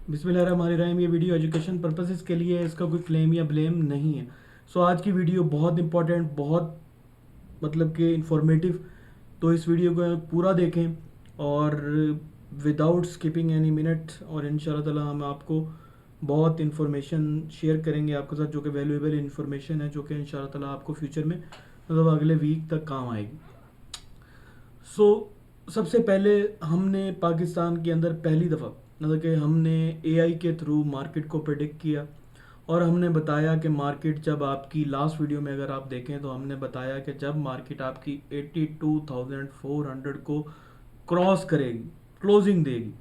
बिस्मिल्लाहिर्रहमानिर्रहीम। ये video education purposes के लिए है, इसका कोई क्लेम या ब्लेम नहीं है। आज की वीडियो बहुत इंपॉर्टेंट, बहुत मतलब कि इंफॉर्मेटिव। तो इस वीडियो को पूरा देखें और विदाउट स्किपिंग एनी मिनट, और इंशाल्लाह ताला हम आपको बहुत इन्फॉर्मेशन शेयर करेंगे आपके साथ, जो कि वैल्यूएबल इन्फॉर्मेशन है, जो कि इंशाल्लाह ताला आपको फ्यूचर में मतलब अगले वीक तक काम आएगी। सो सबसे पहले हमने पाकिस्तान के अंदर पहली दफ़ा मतलब कि हमने एआई के थ्रू मार्केट को प्रेडिक्ट किया, और हमने बताया कि मार्केट जब आपकी लास्ट वीडियो में अगर आप देखें तो हमने बताया कि जब मार्केट आपकी 82,400 को क्रॉस करेगी, क्लोजिंग देगी,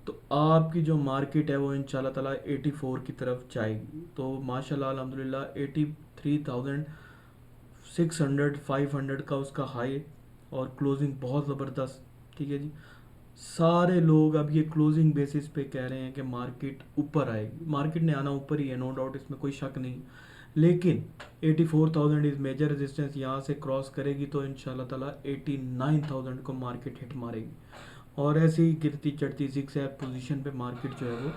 तो आपकी जो मार्केट है वो इंशाल्लाह ताला 84 की तरफ जाएगी। तो माशाल्लाह अल्हम्दुलिल्लाह 83,600 500 का उसका हाई, और क्लोजिंग बहुत ज़बरदस्त। ठीक है जी। सारे लोग अब ये क्लोजिंग बेसिस पे कह रहे हैं कि मार्केट ऊपर आएगी। मार्केट ने आना ऊपर ही है, नो डाउट, इसमें कोई शक नहीं। लेकिन 84,000 इज मेजर रेजिस्टेंस, यहाँ से क्रॉस करेगी तो इंशाल्लाह ताला 89,000 को मार्केट हिट मारेगी, और ऐसे ही गिरती चढ़ती जिगजैग पोजीशन पे मार्केट जो है वो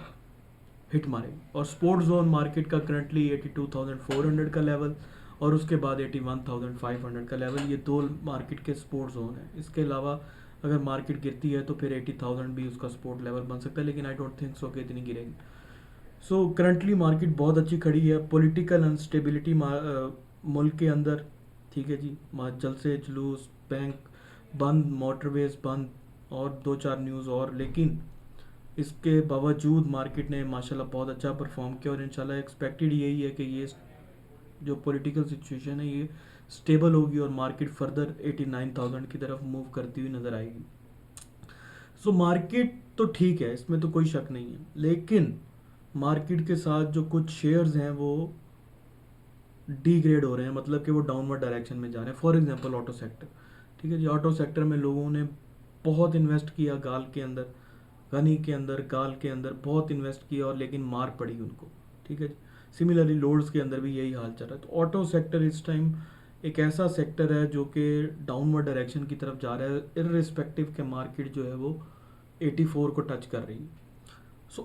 हिट मारेगी। और स्पोर्ट जोन मार्केट का करंटली 82,400 का लेवल, और उसके बाद 81,500 का लेवल, ये दो मार्केट के सपोर्ट जोन है। इसके अलावा अगर मार्केट गिरती है तो फिर 80,000 भी उसका सपोर्ट लेवल बन सकता है, लेकिन आई डोंट थिंक सो कि इतनी गिरेगी। करंटली मार्केट बहुत अच्छी खड़ी है। पॉलिटिकल अनस्टेबिलिटी मुल्क के अंदर, ठीक है जी, जलसे जुलूस, बैंक बंद, मोटरवेज बंद, और दो चार न्यूज़ और, लेकिन इसके बावजूद मार्केट ने माशाल्लाह बहुत अच्छा परफॉर्म किया, और इंशाल्लाह एक्सपेक्टेड यही है कि ये जो पॉलिटिकल सिचुएशन है ये स्टेबल होगी और मार्केट फर्दर 89,000 की तरफ मूव करती हुई नज़र आएगी। मार्केट तो ठीक है, इसमें तो कोई शक नहीं है, लेकिन मार्केट के साथ जो कुछ शेयर्स हैं वो डीग्रेड हो रहे हैं, मतलब कि वो डाउनवर्ड डायरेक्शन में जा रहे हैं। फॉर एग्जांपल ऑटो सेक्टर, ठीक है जी। ऑटो सेक्टर में लोगों ने बहुत इन्वेस्ट किया, गाल के अंदर, गनी के अंदर, गाल के अंदर बहुत इन्वेस्ट किया, और लेकिन मार पड़ी उनको, ठीक है जी। सिमिलरली लोड्स के अंदर भी यही हाल चल रहा है। तो ऑटो सेक्टर इस टाइम एक ऐसा सेक्टर है जो कि डाउनवर्ड डायरेक्शन की तरफ जा रहा है, इररिस्पेक्टिव के मार्केट जो है वो 84 को टच कर रही है।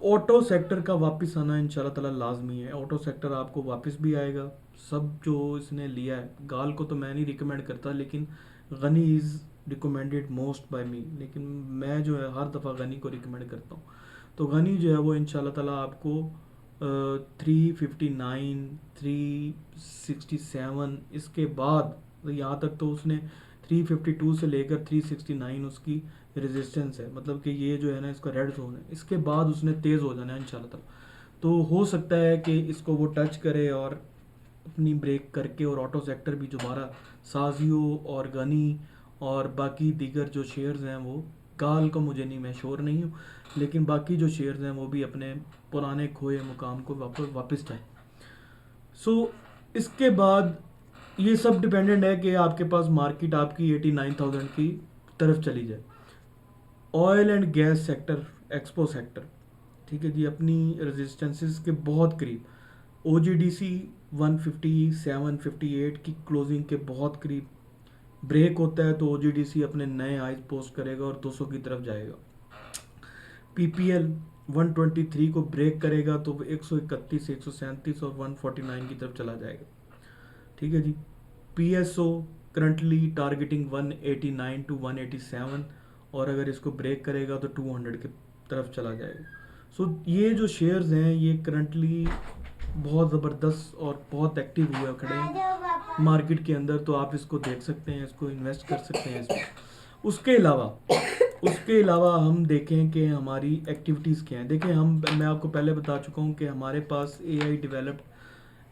ऑटो सेक्टर का वापस आना इंशाल्लाह ताला लाजमी है। ऑटो सेक्टर आपको वापस भी आएगा। सब जो इसने लिया है, गाल को तो मैं नहीं रिकमेंड करता, लेकिन गनी is recommended most by me, लेकिन मैं जो है हर दफ़ा गनी को रिकमेंड करता हूँ। तो गनी जो है वो इंशाल्लाह ताला आपको 359, 367, इसके बाद यहाँ तक तो उसने 352 से लेकर 369 उसकी रेजिस्टेंस है, मतलब कि ये जो है ना इसका रेड जोन है। इसके बाद उसने तेज़ हो जाना है इंशाल्लाह ताला। तो हो सकता है कि इसको वो टच करे और अपनी ब्रेक करके, और ऑटो सेक्टर भी दोबारा साजियो और गनी और बाकी दीगर जो शेयर्स हैं, वो गाल का मुझे नहीं, मैं श्योर नहीं हूँ, लेकिन बाकी जो शेयर्स हैं वो भी अपने पुराने खोए मुकाम को वापस जाए। इसके बाद ये सब डिपेंडेंट है कि आपके पास मार्केट आपकी 89,000 की तरफ चली जाए। Oil and gas sector, expo sector, ठीक है जी, अपनी रेजिस्टेंसेस के बहुत करीब। ओ जी डी सी 157-58 की क्लोजिंग के बहुत करीब ब्रेक होता है तो ओ जी डी सी अपने नए हाइज पोस्ट करेगा और 200 की तरफ जाएगा। पी पी एल 123 को ब्रेक करेगा तो 131, 137 और 149 की तरफ चला जाएगा, ठीक है जी। P S O currently targeting 189 to 187, और अगर इसको ब्रेक करेगा तो 200 की तरफ चला जाएगा। ये जो शेयर्स हैं ये करंटली बहुत ज़बरदस्त और बहुत एक्टिव हुए खड़े हैं मार्केट के अंदर, तो आप इसको देख सकते हैं, इसको इन्वेस्ट कर सकते हैं इसमें। उसके अलावा हम देखें कि हमारी एक्टिविटीज़ क्या हैं। देखें, मैं आपको पहले बता चुका हूँ कि हमारे पास एआई डेवलप्ड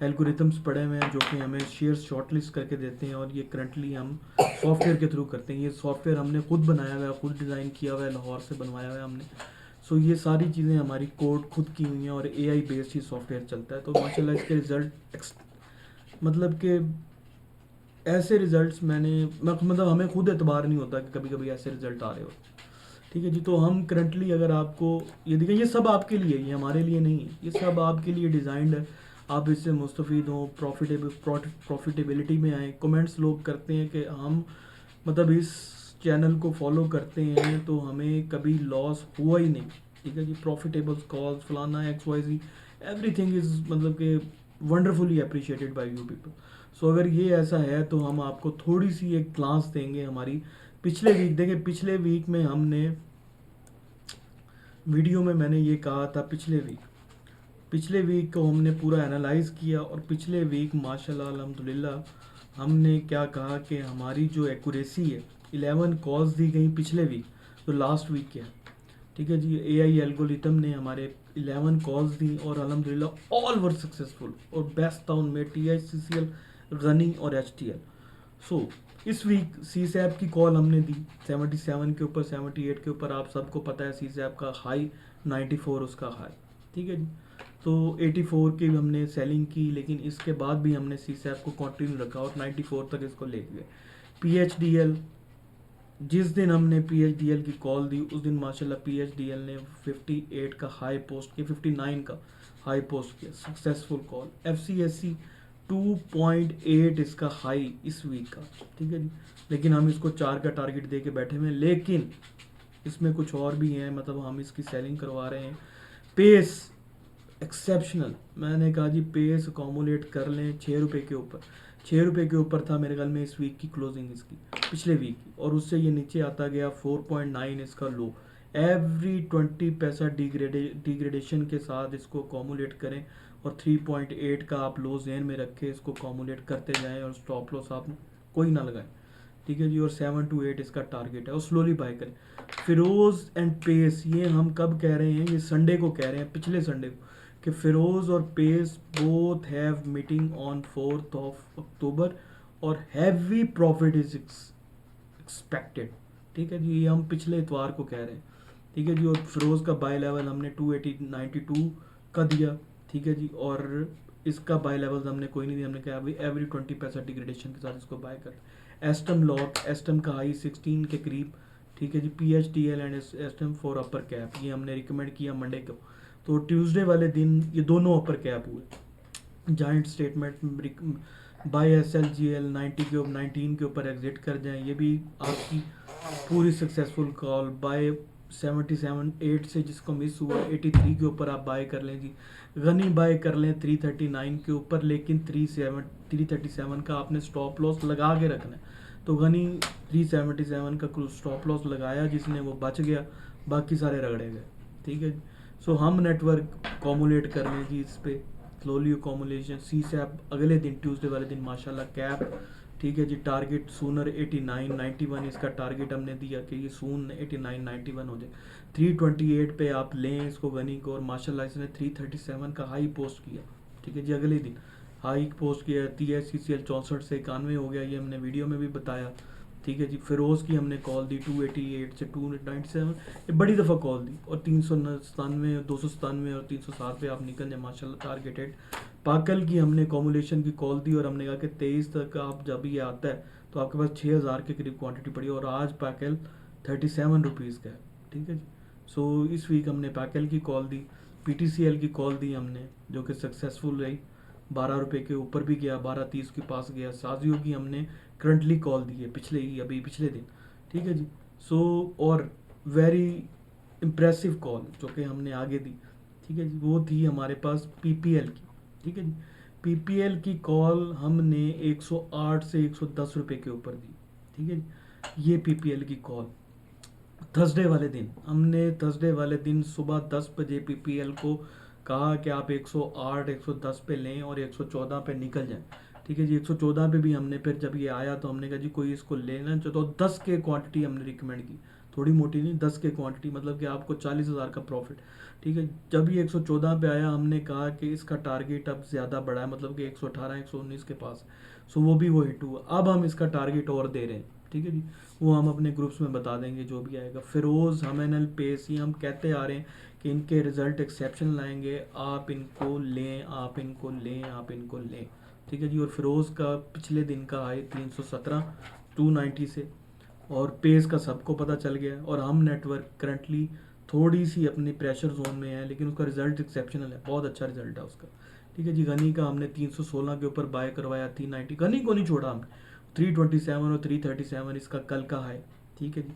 एल्गोरिथम्स पड़े हुए हैं जो कि हमें शेयर्स शॉर्टलिस्ट करके देते हैं, और ये करंटली हम सॉफ्टवेयर के थ्रू करते हैं। ये सॉफ्टवेयर हमने खुद बनाया हुआ है, खुद डिज़ाइन किया हुआ है, लाहौर से बनवाया हुआ है हमने। ये सारी चीज़ें हमारी कोड खुद की हुई हैं, और एआई बेस्ड ही सॉफ्टवेयर चलता है। तो माशाल्लाह इसके रिज़ल्ट मतलब कि ऐसे रिज़ल्ट्स मतलब हमें खुद एतबार नहीं होता कि कभी कभी ऐसे रिज़ल्ट आ रहे हो, ठीक है जी। तो हम करंटली अगर आपको ये देखें, ये सब आपके लिए, ये हमारे लिए नहीं है, ये सब आपके लिए डिज़ाइंड है। आप इससे मुस्तफ़ीद हों, प्रॉफिटेबिलिटी में आए। कमेंट्स लोग करते हैं कि हम मतलब इस चैनल को फॉलो करते हैं तो हमें कभी लॉस हुआ ही नहीं। ठीक है जी, प्रॉफिटेबल कॉल्स फलाना XYZ, एवरीथिंग इज मतलब कि wonderfully appreciated by you people. So अगर ये ऐसा है तो हम आपको थोड़ी सी एक क्लास देंगे हमारी पिछले वीक। देखें पिछले वीक में हमने वीडियो में मैंने ये कहा था, पिछले वीक को हमने पूरा एनालाइज किया और पिछले वीक माशाल्लाह अल्हम्दुलिल्लाह हमने क्या कहा कि हमारी जो एक्यूरेसी है, 11 कॉल्स दी गई पिछले वीक, तो लास्ट वीक क्या है, ठीक है जी, AI एल्गोरिथम ने हमारे 11 कॉल्स दी और अल्हम्दुलिल्लाह ऑल वर सक्सेसफुल, और बेस्ट था उनमें TICCL, गनी और HTL। सो इस वीक CSAP की कॉल हमने दी 77 के ऊपर, 78 के ऊपर। आप सबको पता है CSAP का हाई 94 उसका हाई, ठीक है जी। तो 84 की हमने सेलिंग की, लेकिन इसके बाद भी हमने CSAP को कंटिन्यू रखा और 94 तक इसको ले गए। PHDL, जिस दिन हमने PHDL की कॉल दी उस दिन माशाल्लाह PHDL ने 58 का हाई पोस्ट किया, 59 का हाई पोस्ट किया, सक्सेसफुल कॉल। FCSC 2.8 इसका हाई इस वीक का, ठीक है जी। लेकिन हम इसको 4 का टारगेट दे के बैठे हुए हैं, लेकिन इसमें कुछ और भी है, मतलब हम इसकी सेलिंग करवा रहे हैं। पेस एक्सेप्शनल, मैंने कहा जी पेस अकोमोलेट कर लें 6 रुपये के ऊपर। 6 रुपये के ऊपर था मेरे ख्याल में इस वीक की क्लोजिंग इसकी, पिछले वीक की, और उससे ये नीचे आता गया 4.9 इसका लो। एवरी 20 पैसा डिग्रेडेशन के साथ इसको अकोमोलेट करें और 3.8 का आप लो जेन में रखें, इसको अकोमोलेट करते जाएं और स्टॉप लॉस आप कोई ना लगाएं, ठीक है जी। और 7 to 8 इसका टारगेट है और स्लोली बाय करें। फिरोज एंड पेस, ये हम कब कह रहे हैं, ये संडे को कह रहे हैं, पिछले संडे को, कि फिरोज और Paes both have meeting on 4th of October और हैवी प्रॉफिट इज एक्सपेक्टेड, ठीक है जी। ये हम पिछले इतवार को कह रहे हैं, ठीक है जी। और फिरोज का बाय लेवल हमने 280.92 का दिया, ठीक है जी। और इसका बाय लेवल हमने कोई नहीं दिया, हमने कहा एवरी 20 पैसा डिग्रेडेशन के साथ इसको बाय कर। एस्टम लॉक, एस्टम का हाई 16 के करीब, ठीक है जी। PHDL and esteem for upper cap, ये हमने रिकमेंड किया मंडे को, तो ट्यूसडे वाले दिन ये दोनों अपर कैप हुए। जॉइंट स्टेटमेंट बाय SLGL 19 के ऊपर एग्जिट कर जाएं, ये भी आपकी पूरी सक्सेसफुल कॉल। बाय 77.8 से जिसको मिस हुआ 83 के ऊपर आप बाय कर लें जी। गनी बाय कर लें 339 के ऊपर, लेकिन 337 का आपने स्टॉप लॉस लगा के रखना है। तो गनी 377 का कुल स्टॉप लॉस लगाया, जिसने वो बच गया, बाकी सारे रगड़े गए, ठीक है जी। सो हम नेटवर्क कॉमुलेट कर लें जी इस पे, स्लोली कॉमुलेशन। CSAP अगले दिन ट्यूसडे वाले दिन माशाल्लाह कैप, ठीक है जी। टारगेट सूनर 89 91 इसका टारगेट हमने दिया कि ये सून 89 91 हो जाए। 328 पे आप लें इसको गनी को, और माशाल्लाह इसने 337 का हाई पोस्ट किया, ठीक है जी। अगले दिन हाई पोस्ट किया, TICCL 64 से 91 हो गया, ये हमने वीडियो में भी बताया, ठीक है जी। फिरोज की हमने कॉल दी 288 से 297, ये बड़ी दफ़ा कॉल दी, और 397, 297 और 307 पे आप निकल जाए माशाल्लाह टारगेटेड। पाकल की हमने कॉमुलेशन की कॉल दी और हमने कहा कि 23 तक आप जब ये आता है तो आपके पास 6000 के करीब क्वांटिटी पड़ी, और आज पाकल 37 रुपीज़ का है, ठीक है जी। सो इस वीक हमने पाकल की कॉल दी। PTCL की कॉल दी हमने, जो कि सक्सेसफुल रही, 12 रुपये के ऊपर भी गया, 12.30 के पास गया। साजियो की हमने करंटली कॉल दी है पिछले दिन, ठीक है जी। सो और वेरी इम्प्रेसिव कॉल जो कि हमने आगे दी, ठीक है जी, वो थी हमारे पास PPL की, ठीक है जी। PPL की कॉल हमने 108 से 110 रुपये के ऊपर दी, ठीक है जी। ये PPL की कॉल थर्सडे वाले दिन सुबह 10 बजे PPL को कहा कि आप 108 110 पे लें और 114 पे निकल जाएं, ठीक है जी। 114 पे भी हमने फिर जब ये आया तो हमने कहा जी कोई इसको लेना चाहिए, तो 10 के क्वांटिटी हमने रिकमेंड की, थोड़ी मोटी नहीं, 10 के क्वांटिटी, मतलब कि आपको 40,000 का प्रॉफिट, ठीक है। जब ये 114 पे आया हमने कहा कि इसका टारगेट अब ज़्यादा बड़ा है, मतलब कि 118 119 के पास, सो वो भी वो हिट हुआ। अब हम इसका टारगेट और दे रहे हैं, ठीक है जी, वो हम अपने ग्रुप्स में बता देंगे जो भी आएगा। फिरोज, हमएनएल, पेस, ये हम कहते आ रहे हैं कि इनके रिजल्ट एक्सेप्शनल आएंगे, आप इनको लें, आप इनको लें, आप इनको लें, ठीक है जी। और फिरोज का पिछले दिन का हाई 317 290 से, और पेस का सबको पता चल गया। और हम नेटवर्क करंटली थोड़ी सी अपनी प्रेशर जोन में है, लेकिन उसका रिजल्ट एक्सेप्शनल है, बहुत अच्छा रिजल्ट है उसका, ठीक है जी। गनी का हमने 316 के ऊपर बाय करवाया, 390, गनी को नहीं छोड़ा हमने, 327 और 337 इसका कल का हाई, ठीक है जी।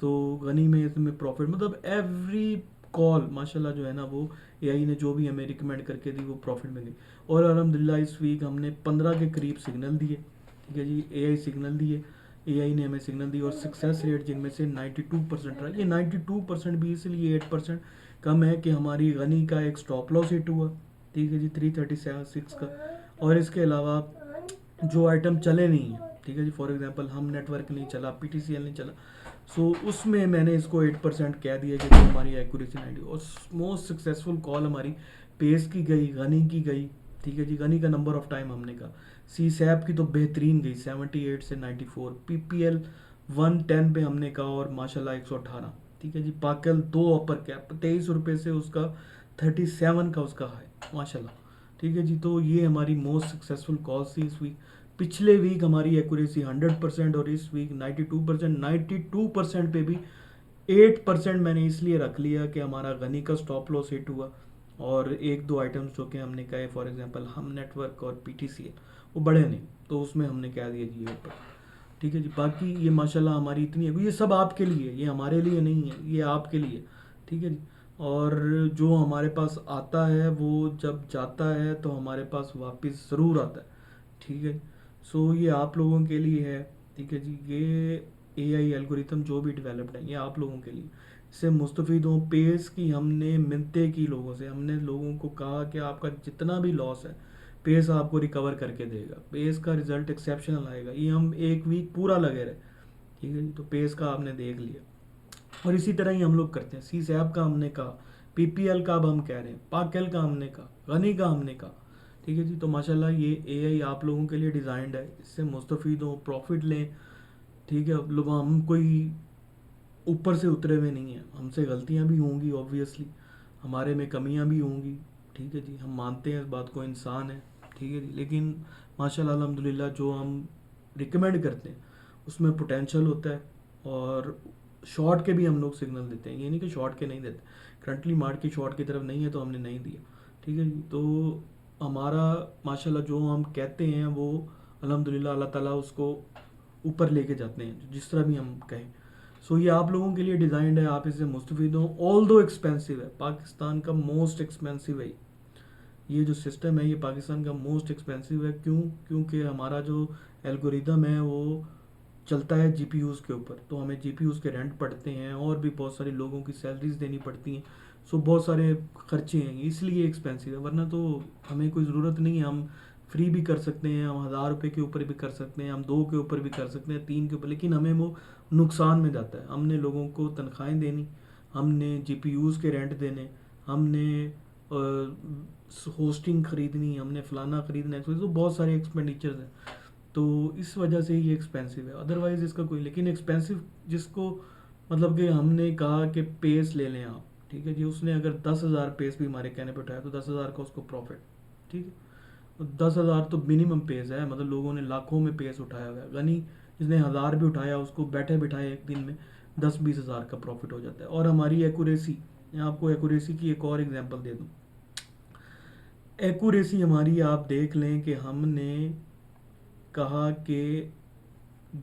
तो गनी में इसमें प्रॉफिट, मतलब एवरी कॉल माशाल्लाह जो है ना वो एआई ने जो भी हमें रिकमेंड करके दी वो प्रॉफिट में गई। और अल्हम्दुलिल्लाह इस वीक हमने 15 के करीब सिग्नल दिए, ठीक है जी, एआई सिग्नल दिए, एआई ने हमें सिग्नल दिए और सक्सेस रेट जिनमें से 92% रहा। ये 92% भी इसलिए 8% कम है कि हमारी गनी का एक स्टॉप लॉस हिट हुआ, ठीक है जी, 336 का। और इसके अलावा जो आइटम चले नहीं है, ठीक है जी, फॉर एग्जांपल हम नेटवर्क नहीं चला, पीटीसीएल नहीं चला, सो उसमें मैंने इसको 8% कह दिया कि जो हमारी एक्यूरेसी 90। और मोस्ट सक्सेसफुल कॉल हमारी पेस की गई, गनी की गई, ठीक है जी, गनी का नंबर ऑफ टाइम हमने कहा। सी सैप की तो बेहतरीन गई 78 से 94, पीपीएल 110 पे हमने कहा और माशाल्लाह 118, ठीक है जी। पाकल 2 अपर कैप 23 रुपये से उसका 37 का उसका हाई माशाल्लाह, ठीक है जी। तो ये हमारी मोस्ट सक्सेसफुल कॉल्स थी इस वीक। पिछले वीक हमारी एक्यूरेसी 100% और इस वीक 92%। 92% पे भी 8% मैंने इसलिए रख लिया कि हमारा गनी का स्टॉप लॉस हिट हुआ और एक दो आइटम्स जो कि हमने कहे फॉर एग्जांपल हम नेटवर्क और पीटीसीएल वो बढ़े नहीं, तो उसमें हमने कह दिया जी 8%, ठीक है जी। बाकी ये माशाल्लाह हमारी इतनी है, ये सब आपके लिए, ये हमारे लिए नहीं है, ये आपके लिए, ठीक है जी। और जो हमारे पास आता है वो जब जाता है तो हमारे पास वापस ज़रूर आता है, ठीक है। सो ये आप लोगों के लिए है, ठीक है जी। ये एआई एल्गोरिथम जो भी डेवलप्ड है ये आप लोगों के लिए, इससे मुस्तफ़ीद हों। पेस की हमने मिन्नतें की लोगों से, हमने लोगों को कहा कि आपका जितना भी लॉस है पेस आपको रिकवर करके देगा, पेस का रिजल्ट एक्सेप्शनल आएगा। ये हम एक वीक पूरा लगे रहे, ठीक है जी। तो पेस का आपने देख लिया और इसी तरह ही हम लोग करते हैं। सी सैप का हमने कहा, पीपीएल का अब हम कह रहे हैं, पाकेल का हमने कहा, गनी का हमने कहा, ठीक है जी। तो माशाल्लाह ये एआई आप लोगों के लिए डिज़ाइंड है, इससे मुस्तफ़ीद हो, प्रॉफिट लें, ठीक है। अब लोग हम कोई ऊपर से उतरे हुए नहीं हैं, हमसे गलतियां भी होंगी ऑब्वियसली, हमारे में कमियां भी होंगी, ठीक है जी, हम मानते हैं इस बात को, इंसान है, ठीक है जी। लेकिन माशाल्लाह अल्हम्दुलिल्लाह जो हम रिकमेंड करते हैं उसमें पोटेंशियल होता है और शॉर्ट के भी हम लोग सिग्नल देते हैं, ये नहीं कि शॉर्ट के नहीं देते। करंटली मार्केट शॉर्ट की तरफ नहीं है तो हमने नहीं दिया, ठीक है जी। तो हमारा माशाल्लाह जो हम कहते हैं वो अल्हम्दुलिल्लाह अल्लाह ताला उसको ऊपर लेके जाते हैं, जिस तरह भी हम कहें। सो ये आप लोगों के लिए डिज़ाइंड है, आप इससे मुस्तफ़ीद हो। ऑल दो एक्सपेंसिव है, पाकिस्तान का मोस्ट एक्सपेंसिव है ये जो सिस्टम है, ये पाकिस्तान का मोस्ट एक्सपेंसिव है। क्यों? क्योंकि हमारा जो एल्गोरिदम है वो चलता है जीपीयूज़ के ऊपर, तो हमें जीपीयूज़ के रेंट पड़ते हैं और भी बहुत सारे लोगों की सैलरीज देनी पड़ती हैं। सो बहुत सारे खर्चे हैं, इसलिए एक्सपेंसिव है, वरना तो हमें कोई ज़रूरत नहीं है। हम फ्री भी कर सकते हैं, हम 1000 रुपये के ऊपर भी कर सकते हैं, हम 2 के ऊपर भी कर सकते हैं, 3 के ऊपर, लेकिन हमें वो नुकसान में जाता है। हमने लोगों को तनख्वाहें देनी, हमने जीपीयूज़ के रेंट देने, हमने होस्टिंग खरीदनी, हमने फलाना खरीदना है, तो बहुत सारे एक्सपेंडिचर्स हैं। तो इस वजह से ये एक्सपेंसिव है, अदरवाइज़ इसका कोई, लेकिन एक्सपेंसिव जिसको मतलब कि हमने कहा कि पेस ले लें आप, ठीक है जी, उसने अगर 10,000 पेस भी हमारे कहने पर उठाया तो 10,000 का उसको प्रॉफिट, ठीक है। 10,000 तो मिनिमम पेस है, मतलब लोगों ने लाखों में पेस उठाया हुआ है। गनी जिसने 1000 भी उठाया उसको बैठे बिठाए एक दिन में 10-20 हज़ार का प्रॉफिट हो जाता है। और हमारी एक्यूरेसी, मैं आपको एक्यूरेसी की एक और एग्जांपल दे दूं। एक्यूरेसी हमारी आप देख लें कि हमने कहा कि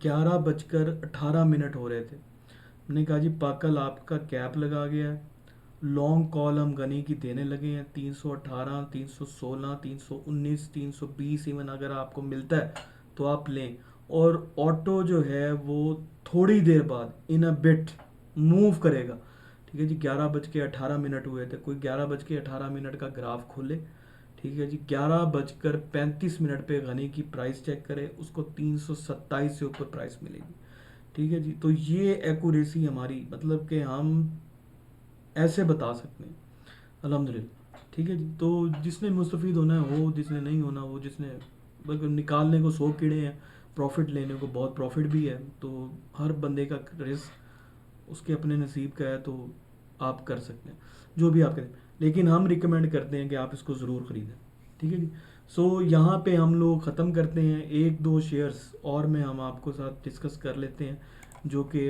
11:18 हो रहे थे, हमने कहा जी पाकल आपका कैप लगा गया है, लॉन्ग कॉल हम गनी की देने लगे हैं 318, 316, 319, 320 इवन अगर आपको मिलता है तो आप लें। और ऑटो जो है वो थोड़ी देर बाद इन अ बिट मूव करेगा, ठीक है जी। 11:18 हुए थे, कोई 11:18 का ग्राफ खोले, ठीक है जी, 11:35 पे गनी की प्राइस चेक करे, उसको 327 से ऊपर प्राइस मिलेगी, ठीक है जी। तो ये एक्यूरेसी हमारी, मतलब कि हम ऐसे बता सकते हैं अल्हम्दुलिल्लाह, ठीक है जी। तो जिसने मुस्तफ़ीद होना है हो, जिसने नहीं होना वो, जिसने बल्कि निकालने को 100 कीड़े हैं, प्रॉफिट लेने को बहुत प्रॉफिट भी है, तो हर बंदे का रिस्क उसके अपने नसीब का है, तो आप कर सकते हैं जो भी आप करें, लेकिन हम रिकमेंड करते हैं कि आप इसको ज़रूर ख़रीदें, ठीक है जी। सो यहाँ पे हम लोग ख़त्म करते हैं। एक दो शेयर्स और में हम आपको साथ डिस्कस कर लेते हैं जो कि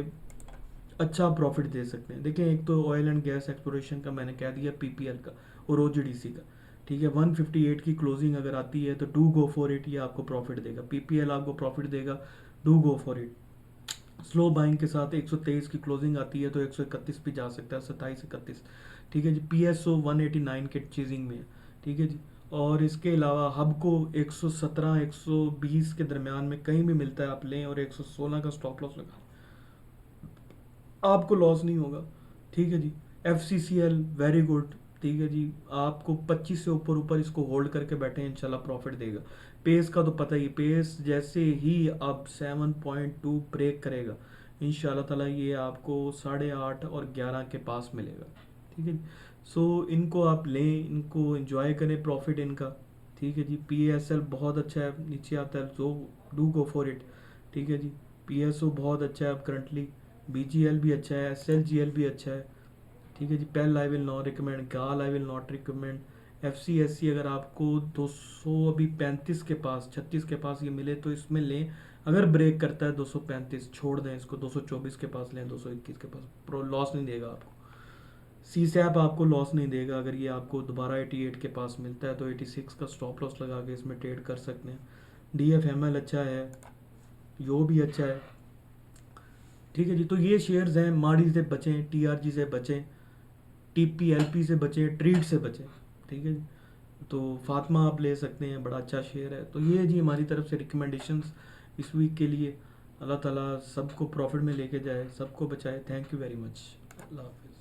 अच्छा प्रॉफिट दे सकते हैं। देखें, एक तो ऑयल एंड गैस एक्सप्लोरेशन का मैंने कह दिया, पीपीएल का और ओजीडीसी का, ठीक है। 158 की क्लोजिंग अगर आती है तो डू गो फॉर इट, ये आपको प्रॉफिट देगा, पीपीएल आपको प्रॉफिट देगा, do go for it. Slow buying के साथ 123 की क्लोजिंग आती है तो 131 भी जा सकता है, 27, 31, ठीक है जी। PSO 189 के चीजिंग में है, ठीक है जी। और इसके अलावा हब को 117 120 के दरमियान में कहीं भी मिलता है, आप लें और 116 का स्टॉप लॉस लगा, आपको लॉस नहीं होगा, ठीक है जी। FCCL वेरी गुड, ठीक है जी। आपको 25 से ऊपर ऊपर इसको होल्ड करके बैठे हैं, इंशाल्लाह प्रॉफिट देगा। पेस का तो पता ही, पेस जैसे ही अब 7.2 ब्रेक करेगा इंशाल्लाह ताला ये आपको 8.5 और 11 के पास मिलेगा, ठीक है जी। सो इनको आप लें, इनको एंजॉय करें प्रॉफिट इनका, ठीक है जी। PSL बहुत अच्छा है, नीचे आता है, so do go for it, ठीक है जी। PSO बहुत अच्छा है अब करंटली, BGL भी अच्छा है, SLGL भी अच्छा है, ठीक है जी। पेल आई विल नॉट रिकमेंड, गाल I will not recommend. FCSC अगर आपको 200 अभी 35 के पास 36 के पास ये मिले तो इसमें लें, अगर ब्रेक करता है 235 छोड़ दें इसको, 224 के पास लें, 221 के पास, प्रो लॉस नहीं देगा आपको। CSAP आपको लॉस नहीं देगा, अगर ये आपको दोबारा 88 के पास मिलता है तो 86 का स्टॉप लॉस लगा के इसमें ट्रेड कर सकते हैं। DFML अच्छा है, यो भी अच्छा है, ठीक है जी। तो ये शेयर्स हैं, माड़ी से बचें, TRG से बचें, TPLP से बचें, ट्रीट से बचें, ठीक है जी। तो फातिमा आप ले सकते हैं, बड़ा अच्छा शेयर है। तो ये जी हमारी तरफ से रिकमेंडेशंस इस वीक के लिए। अल्लाह ताला सबको प्रॉफिट में लेके जाए, सबको बचाए। Thank you very much. अल्लाह हाफिज़।